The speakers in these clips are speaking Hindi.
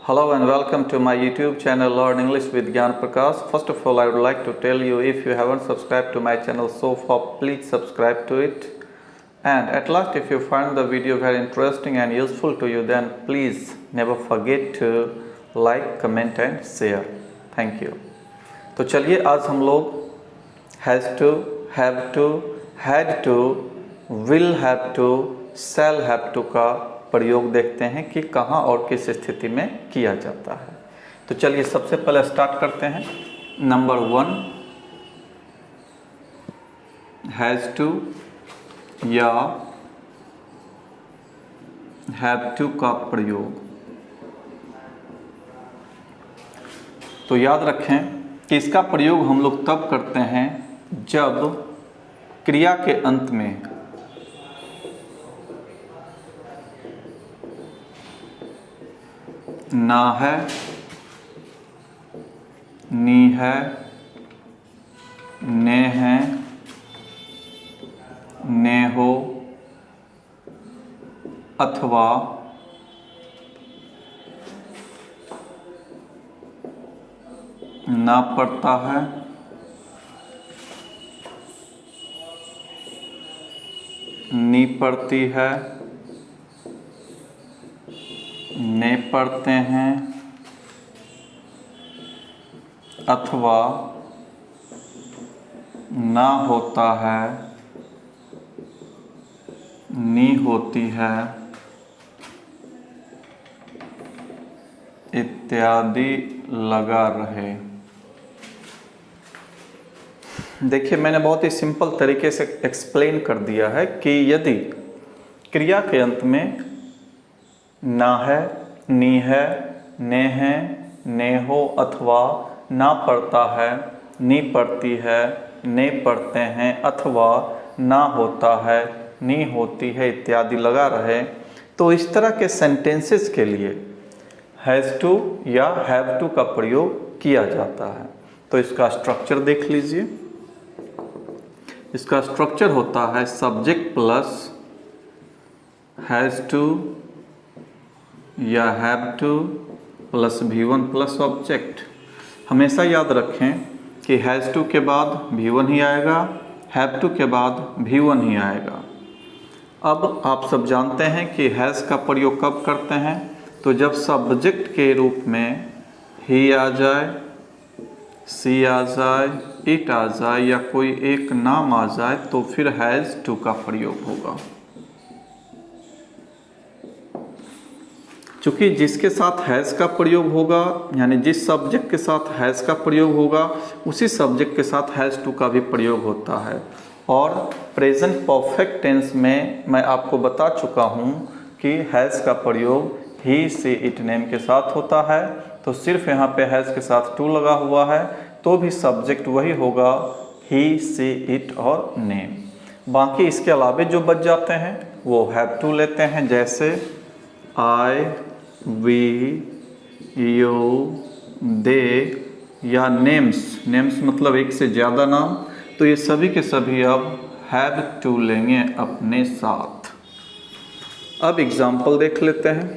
Hello and welcome to my YouTube channel Learn English with Gyan Prakash. First of all, I would like to tell you, if you haven't subscribed to my channel so far, please subscribe to it. And at last, if you find the video very interesting and useful to you, then please never forget to like, comment and share. Thank you. तो चलिए आज हम लोग has to, have to, had to, will have to, shall have to का प्रयोग देखते हैं कि कहाँ और किस स्थिति में किया जाता है। तो चलिए सबसे पहले स्टार्ट करते हैं। नंबर 1, हैज़ टू या हैव टू का प्रयोग। तो याद रखें कि इसका प्रयोग हम लोग तब करते हैं जब क्रिया के अंत में ना है, नी है, ने है, ने हो अथवा ना पड़ता है, नी पड़ती है, ने पढ़ते हैं, अथवा ना होता है, नी होती है, इत्यादि लगा रहे। देखिए, मैंने बहुत ही सिंपल तरीके से एक्सप्लेन कर दिया है कि यदि क्रिया के अंत में ना है, नी है, ने हो अथवा ना पड़ता है, नी पड़ती है, ने पढ़ते हैं, अथवा ना होता है, नी होती है, इत्यादि लगा रहे, तो इस तरह के सेंटेंसेस के लिए हैज़ टू या हैव टू का प्रयोग किया जाता है। तो इसका स्ट्रक्चर देख लीजिए। इसका स्ट्रक्चर होता है सब्जेक्ट प्लस हैज़ टू या have two plus V1 plus object. हमेशा याद रखें कि हैज़ टू के बाद V1 ही आएगा, हैव टू के बाद V1 ही आएगा। अब आप सब जानते हैं कि हैज़ का प्रयोग कब करते हैं, तो जब सब्जेक्ट के रूप में ही आ जाए, सी आ जाए, इट आ जाए या कोई एक नाम आ जाए, तो फिर हैज़ टू का प्रयोग होगा। चूँकि जिसके साथ हैज़ का प्रयोग होगा, यानी जिस सब्जेक्ट के साथ हैज़ का प्रयोग होगा, उसी सब्जेक्ट के साथ हैज़ टू का भी प्रयोग होता है। और प्रेजेंट परफेक्ट टेंस में मैं आपको बता चुका हूँ कि हैज़ का प्रयोग ही, सी, इट, नेम के साथ होता है। तो सिर्फ यहाँ पे हैज़ के साथ टू लगा हुआ है, तो भी सब्जेक्ट वही होगा, ही, सी, इट और नेम। बाकी इसके अलावे जो बच जाते हैं वो हैव टू लेते हैं, जैसे आई, वी, यू, दे या नेम्स। नेम्स मतलब एक से ज़्यादा नाम, तो ये सभी के सभी अब हैव टू लेंगे अपने साथ। अब एग्जाम्पल देख लेते हैं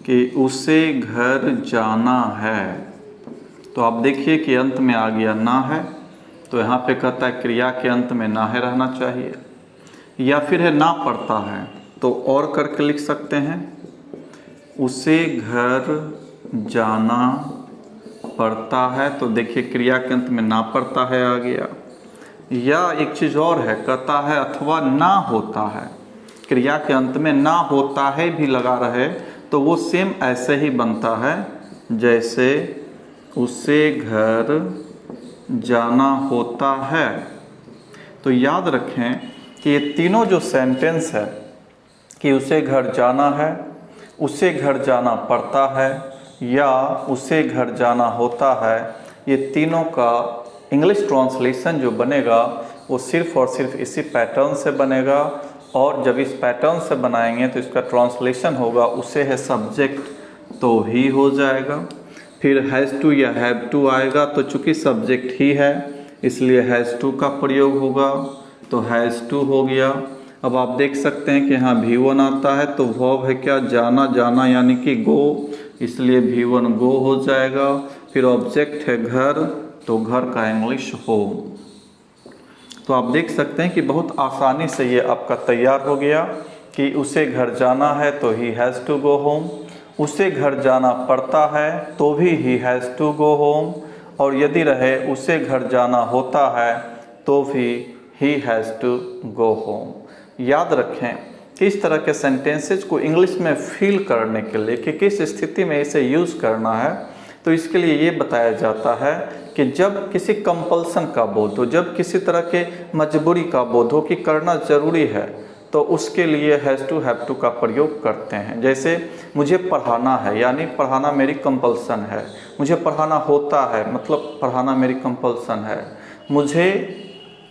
कि उसे घर जाना है। तो आप देखिए कि अंत में आ गया ना है, तो यहाँ पे कहता है क्रिया के अंत में ना है रहना चाहिए। या फिर है ना पड़ता है, तो और करके लिख सकते हैं उसे घर जाना पड़ता है, तो देखिए क्रिया के अंत में ना पड़ता है आ गया। या एक चीज़ और है, कहता है अथवा ना होता है, क्रिया के अंत में ना होता है भी लगा रहे, तो वो सेम ऐसे ही बनता है जैसे उसे घर जाना होता है। तो याद रखें कि ये तीनों जो सेंटेंस है कि उसे घर जाना है, उसे घर जाना पड़ता है या उसे घर जाना होता है, ये तीनों का इंग्लिश ट्रांसलेशन जो बनेगा वो सिर्फ और सिर्फ इसी पैटर्न से बनेगा। और जब इस पैटर्न से बनाएंगे तो इसका ट्रांसलेशन होगा उसे है सब्जेक्ट तो ही हो जाएगा, फिर हैज़ टू या हैव टू आएगा, तो चूँकि सब्जेक्ट ही है इसलिए हैज़ टू का प्रयोग होगा, तो हैज़ टू हो गया। अब आप देख सकते हैं कि यहाँ V1 आता है तो वर्ब है क्या, जाना, जाना यानी कि गो, इसलिए V1 गो हो जाएगा। फिर ऑब्जेक्ट है घर, तो घर का इंग्लिश होम। तो आप देख सकते हैं कि बहुत आसानी से ये आपका तैयार हो गया कि उसे घर जाना है तो he has to go home, उसे घर जाना पड़ता है तो भी he has to go home, और यदि रहे उसे घर जाना होता है तो भी he has to go home. याद रखें कि इस तरह के सेंटेंसेज को इंग्लिश में फील करने के लिए कि किस स्थिति में इसे यूज़ करना है, तो इसके लिए ये बताया जाता है कि जब किसी कंपल्सन का बोध हो, जब किसी तरह के मजबूरी का बोध हो कि करना ज़रूरी है, तो उसके लिए हैज़ टू, हैव टू का प्रयोग करते हैं। जैसे मुझे पढ़ाना है यानी पढ़ाना मेरी कंपल्सन है, मुझे पढ़ाना होता है मतलब पढ़ाना मेरी कंपल्सन है, मुझे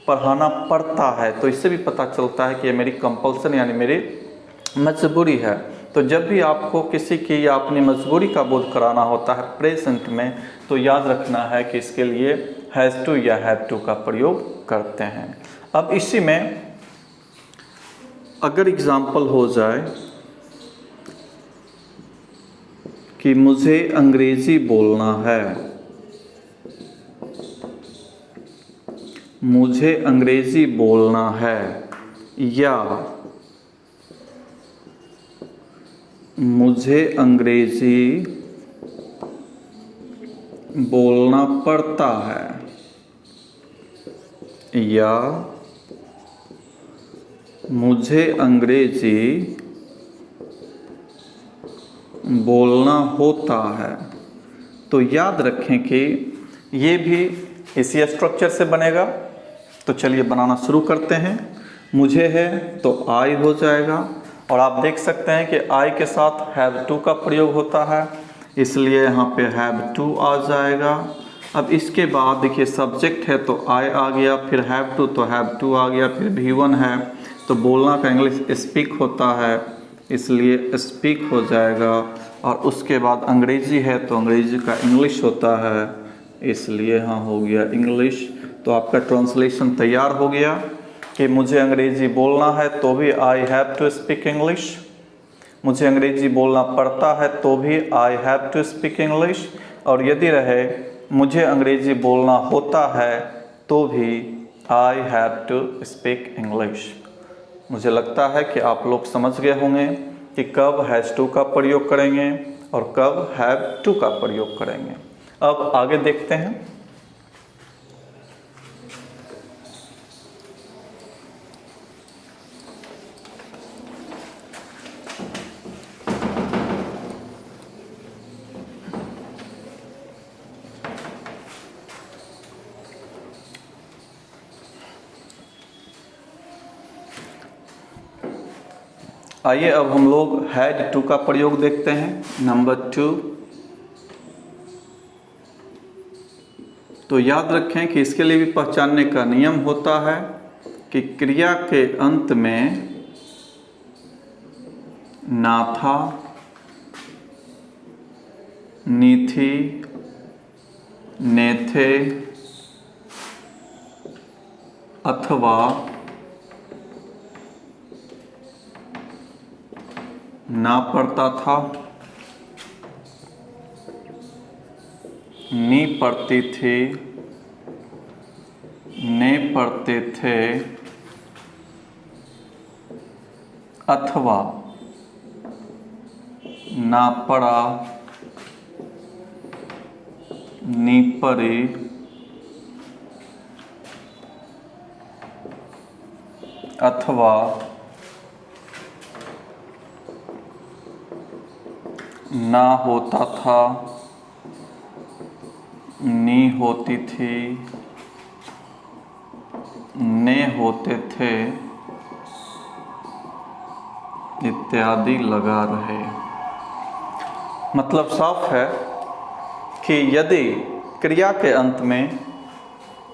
पढ़ाना पड़ता है, तो इससे भी पता चलता है कि ये मेरी कंपल्सन यानी मेरी मजबूरी है। तो जब भी आपको किसी की या अपनी मजबूरी का बोध कराना होता है प्रेजेंट में, तो याद रखना है कि इसके लिए हैज़ टू या हैव टू का प्रयोग करते हैं। अब इसी में अगर एग्जाम्पल हो जाए कि मुझे अंग्रेजी बोलना है, मुझे अंग्रेजी बोलना है, या मुझे अंग्रेजी बोलना पड़ता है, या मुझे अंग्रेजी बोलना होता है, तो याद रखें कि ये भी इसी स्ट्रक्चर से बनेगा। तो चलिए बनाना शुरू करते हैं। मुझे है तो आई हो जाएगा, और आप देख सकते हैं कि आई के साथ हैव टू का प्रयोग होता है, इसलिए यहाँ पे हैव टू आ जाएगा। अब इसके बाद देखिए सब्जेक्ट है तो आई आ गया, फिर हैव टू तो हैव टू आ गया, फिर V1 है तो बोलना का इंग्लिश स्पीक होता है, इसलिए स्पीक हो जाएगा। और उसके बाद अंग्रेजी है तो अंग्रेजी का इंग्लिश होता है, इसलिए हाँ हो गया इंग्लिश। तो आपका ट्रांसलेशन तैयार हो गया कि मुझे अंग्रेजी बोलना है तो भी I have to speak English, मुझे अंग्रेजी बोलना पड़ता है तो भी I have to speak English, और यदि रहे मुझे अंग्रेजी बोलना होता है तो भी I have to speak English. मुझे लगता है कि आप लोग समझ गए होंगे कि कब हैज़ टू का प्रयोग करेंगे और कब हैव टू का प्रयोग करेंगे। अब आगे देखते हैं। आइए अब हम लोग हैड टू का प्रयोग देखते हैं। नंबर 2, तो याद रखें कि इसके लिए भी पहचानने का नियम होता है कि क्रिया के अंत में ना था, नी थी, ने थे अथवा ना पड़ता था, नी पड़ती थी, ने पड़ते थे, अथवा ना पड़ा, नी पड़ी, अथवा ना होता था, नी होती थी, ने होते थे इत्यादि लगा रहे। मतलब साफ है कि यदि क्रिया के अंत में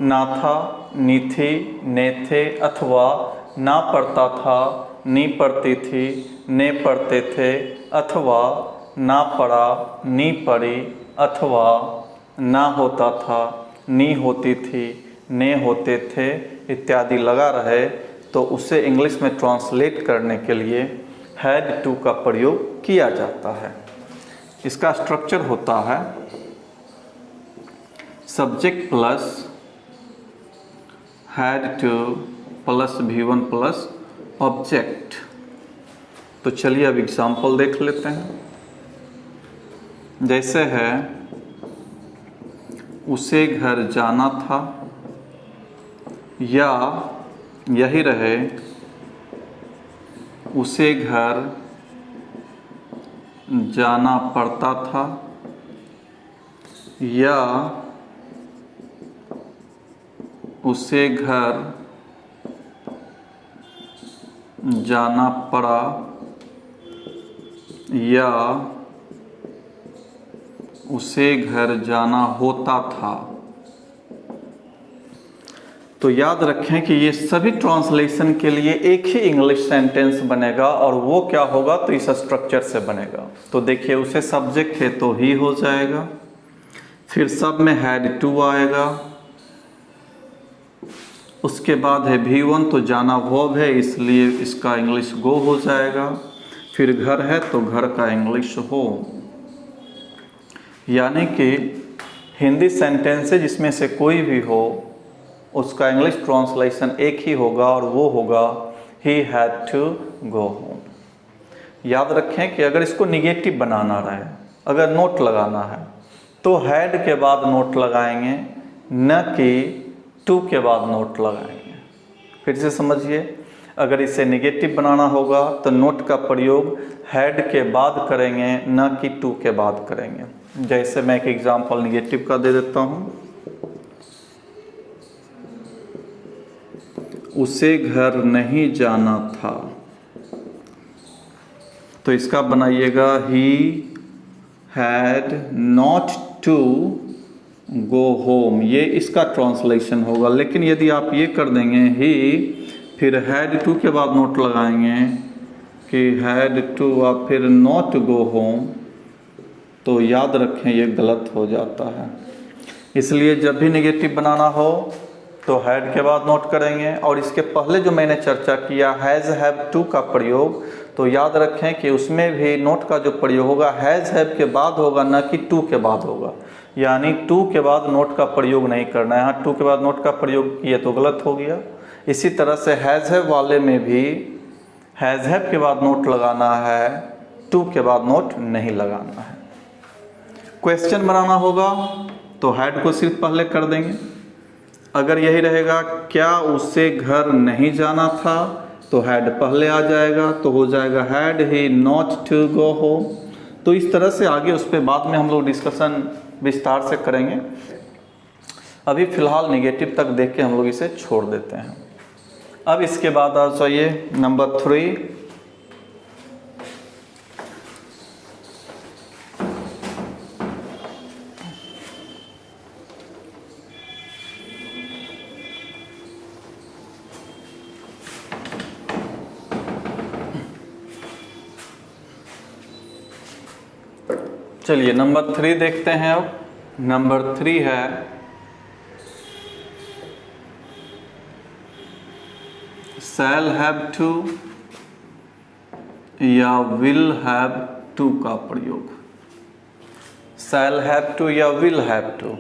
ना था, नी थी, ने थे अथवा ना पड़ता था, नी पड़ती थी, ने पड़ते थे अथवा ना पड़ा, नी पड़ी अथवा ना होता था, नी होती थी, ने होते थे इत्यादि लगा रहे, तो उसे इंग्लिश में ट्रांसलेट करने के लिए हैड टू का प्रयोग किया जाता है। इसका स्ट्रक्चर होता है subject plus had two plus V1 plus object. तो चलिए अब एग्जाम्पल देख लेते हैं। जैसे है उसे घर जाना था, या यही रहे उसे घर जाना पड़ता था, या उसे घर जाना पड़ा, या उसे घर जाना होता था। तो याद रखें कि ये सभी ट्रांसलेशन के लिए एक ही इंग्लिश सेंटेंस बनेगा, और वो क्या होगा तो इस स्ट्रक्चर से बनेगा। तो देखिए उसे सब्जेक्ट है तो ही हो जाएगा, फिर सब में हैड टू आएगा, उसके बाद है V1 तो जाना वर्ब है इसलिए इसका इंग्लिश गो हो जाएगा, फिर घर है तो घर का इंग्लिश हो। यानी कि हिंदी सेंटेंस है जिसमें से कोई भी हो उसका इंग्लिश ट्रांसलेशन एक ही होगा, और वो होगा he had to go home. याद रखें कि अगर इसको निगेटिव बनाना रहे, अगर नोट लगाना है तो हैड के बाद नोट लगाएंगे, न कि टू के बाद नोट लगाएंगे। फिर से समझिए, अगर इसे निगेटिव बनाना होगा तो नोट का प्रयोग हैड के बाद करेंगे, न कि टू के बाद करेंगे। जैसे मैं एक एग्जांपल निगेटिव का दे देता हूँ। उसे घर नहीं जाना था, तो इसका बनाइएगा he had not to go home, ये इसका ट्रांसलेशन होगा। लेकिन यदि आप ये कर देंगे ही फिर हैड टू के बाद नोट लगाएंगे कि हैड टू और फिर नॉट गो होम, तो याद रखें ये गलत हो जाता है। इसलिए जब भी नेगेटिव बनाना हो तो हैड के बाद नोट करेंगे। और इसके पहले जो मैंने चर्चा किया हैज़ हैव टू का प्रयोग, तो याद रखें कि उसमें भी नोट का जो प्रयोग होगा हैज़ हैव के बाद होगा, न कि टू के बाद होगा। यानी टू के बाद नोट का प्रयोग नहीं करना है। यहाँ टू के बाद नोट का प्रयोग किए तो गलत हो गया। इसी तरह से हैज़ हैव वाले में भी हैज़ हैव के बाद नोट लगाना है, टू के बाद नोट नहीं लगाना है। क्वेश्चन बनाना होगा तो हैड को सिर्फ पहले कर देंगे। अगर यही रहेगा क्या उसे घर नहीं जाना था, तो हैड पहले आ जाएगा, तो हो जाएगा had he not to go home. तो इस तरह से आगे उस पर बाद में हम लोग डिस्कशन विस्तार से करेंगे। अभी फिलहाल नेगेटिव तक देख के हम लोग इसे छोड़ देते हैं। अब इसके बाद आ जाइए नंबर 3। चलिए नंबर 3 देखते हैं। अब नंबर 3 है शैल हैव टू या विल हैव टू का प्रयोग। शैल हैव टू या विल हैव टू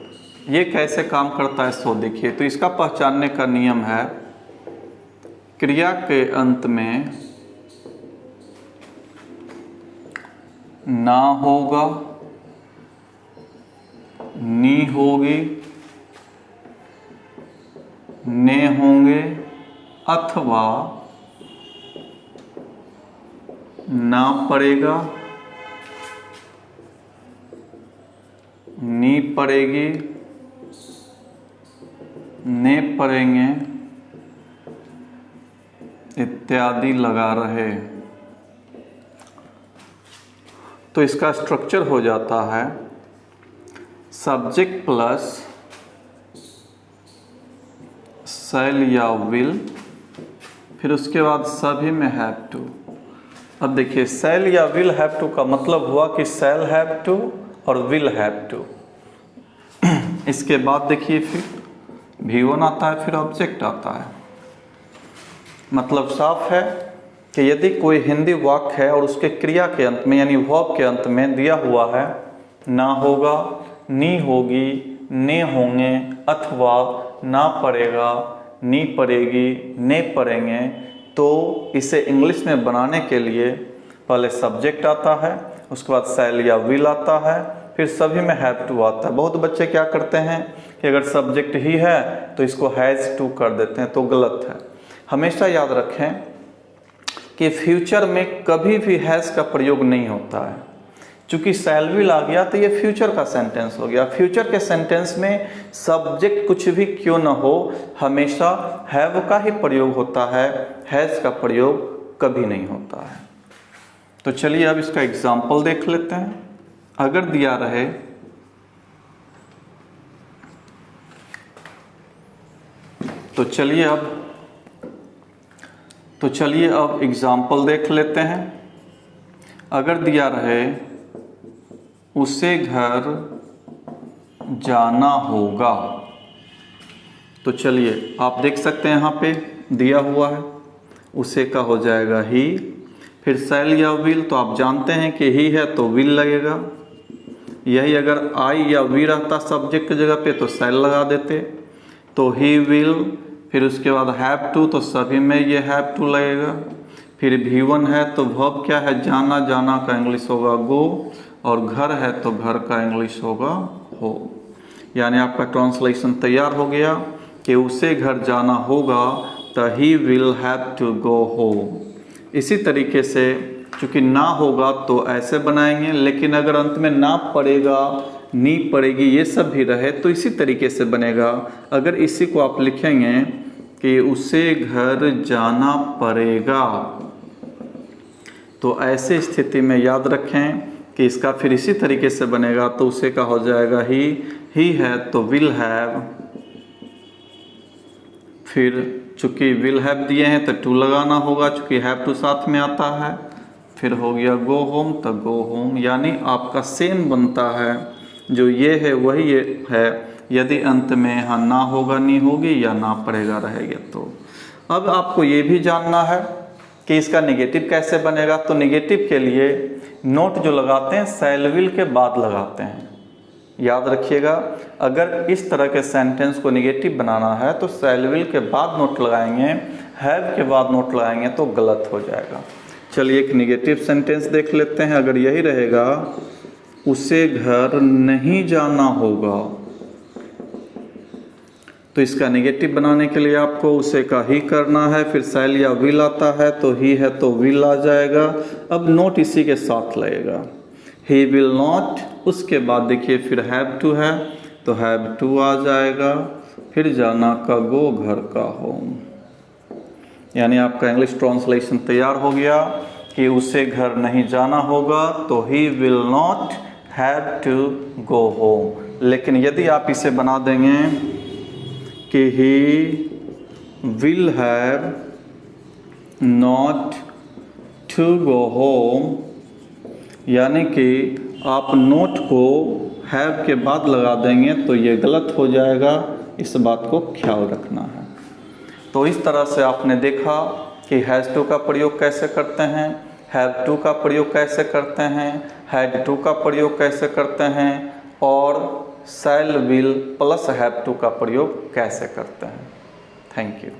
ये कैसे काम करता है सो देखिए। तो इसका पहचानने का नियम है क्रिया के अंत में ना होगा, नी होगी, ने होंगे, अथवा ना पड़ेगा, नी पड़ेगी, ने पड़ेंगे इत्यादि लगा रहे। तो इसका स्ट्रक्चर हो जाता है सब्जेक्ट प्लस शैल या विल, फिर उसके बाद सभी में हैव टू। अब देखिए शैल या विल हैव टू का मतलब हुआ कि शैल हैव टू और विल हैव टू। इसके बाद देखिए फिर V1 आता है, फिर ऑब्जेक्ट आता है। मतलब साफ है कि यदि कोई हिंदी वाक्य है और उसके क्रिया के अंत में यानी वर्ब के अंत में दिया हुआ है ना होगा, नी होगी, ने होंगे, अथवा ना पड़ेगा, नी पड़ेगी, ने पड़ेंगे, तो इसे इंग्लिश में बनाने के लिए पहले सब्जेक्ट आता है, उसके बाद शैल या विल आता है, फिर सभी में हैव टू आता है। बहुत बच्चे क्या करते हैं कि अगर सब्जेक्ट ही है तो इसको हैज़ टू कर देते हैं, तो गलत है। हमेशा याद रखें कि फ्यूचर में कभी भी हैज़ का प्रयोग नहीं होता है। चूंकि शैल विल आ गया तो ये फ्यूचर का सेंटेंस हो गया। फ्यूचर के सेंटेंस में सब्जेक्ट कुछ भी क्यों न हो, हमेशा हैव का ही प्रयोग होता है, हैज़ का प्रयोग कभी नहीं होता है। तो चलिए अब इसका एग्जाम्पल देख लेते हैं। अगर दिया रहे तो चलिए अब एग्जाम्पल देख लेते हैं। अगर दिया रहे उसे घर जाना होगा, तो चलिए आप देख सकते हैं यहाँ पे दिया हुआ है, उसे का हो जाएगा ही, फिर शैल या विल, तो आप जानते हैं कि ही है तो विल लगेगा। यही अगर आई या वी रहता सब्जेक्ट की जगह पे तो शैल लगा देते, तो ही विल, फिर उसके बाद हैव टू, तो सभी में ये हैव टू लगेगा। फिर V1 है तो वर्ब क्या है, जाना, जाना का इंग्लिश होगा गो, और घर है तो घर का इंग्लिश होगा हो। यानी आपका ट्रांसलेशन तैयार हो गया कि उसे घर जाना होगा तो he will have to go home. इसी तरीके से चूँकि ना होगा तो ऐसे बनाएंगे, लेकिन अगर अंत में ना पड़ेगा, नी पड़ेगी, ये सब भी रहे तो इसी तरीके से बनेगा। अगर इसी को आप लिखेंगे कि उसे घर जाना पड़ेगा, तो ऐसे स्थिति में याद रखें कि इसका फिर इसी तरीके से बनेगा, तो उसे का हो जाएगा ही है तो विल हैव, फिर चूँकि विल हैव दिए हैं तो टू लगाना होगा, चूँकि हैव टू साथ में आता है, फिर हो गया गो होम तो गो होम। यानी आपका सेम बनता है, जो ये है वही ये है, यदि अंत में यहाँ ना होगा, नी होगी, या ना पड़ेगा रहेगा। तो अब आपको ये भी जानना है कि इसका नेगेटिव कैसे बनेगा। तो नेगेटिव के लिए नोट जो लगाते हैं शैल विल के बाद लगाते हैं। याद रखिएगा, अगर इस तरह के सेंटेंस को नेगेटिव बनाना है तो शैल विल के बाद नोट लगाएंगे, हैव के बाद नोट लगाएंगे तो गलत हो जाएगा। चलिए एक नेगेटिव सेंटेंस देख लेते हैं। अगर यही रहेगा उसे घर नहीं जाना होगा, तो इसका नेगेटिव बनाने के लिए आपको उसे का ही करना है, फिर शैल या विल आता है तो ही है तो विल आ जाएगा। अब नोट इसी के साथ लगेगा, ही विल नॉट, उसके बाद देखिए फिर हैव टू है तो हैव टू आ जाएगा, फिर जाना का गो, घर का होम। यानी आपका इंग्लिश ट्रांसलेशन तैयार हो गया कि उसे घर नहीं जाना होगा तो he will not have to go home. लेकिन यदि आप इसे बना देंगे कि he will have not to go home, यानी कि आप नोट को हैव के बाद लगा देंगे तो ये गलत हो जाएगा। इस बात को ख्याल रखना है। तो इस तरह से आपने देखा कि हैज़ टू का प्रयोग कैसे करते हैं, हैव टू का प्रयोग कैसे करते हैं, हैड टू का प्रयोग कैसे करते हैं, और shall will plus have to का प्रयोग कैसे करते हैं। Thank you.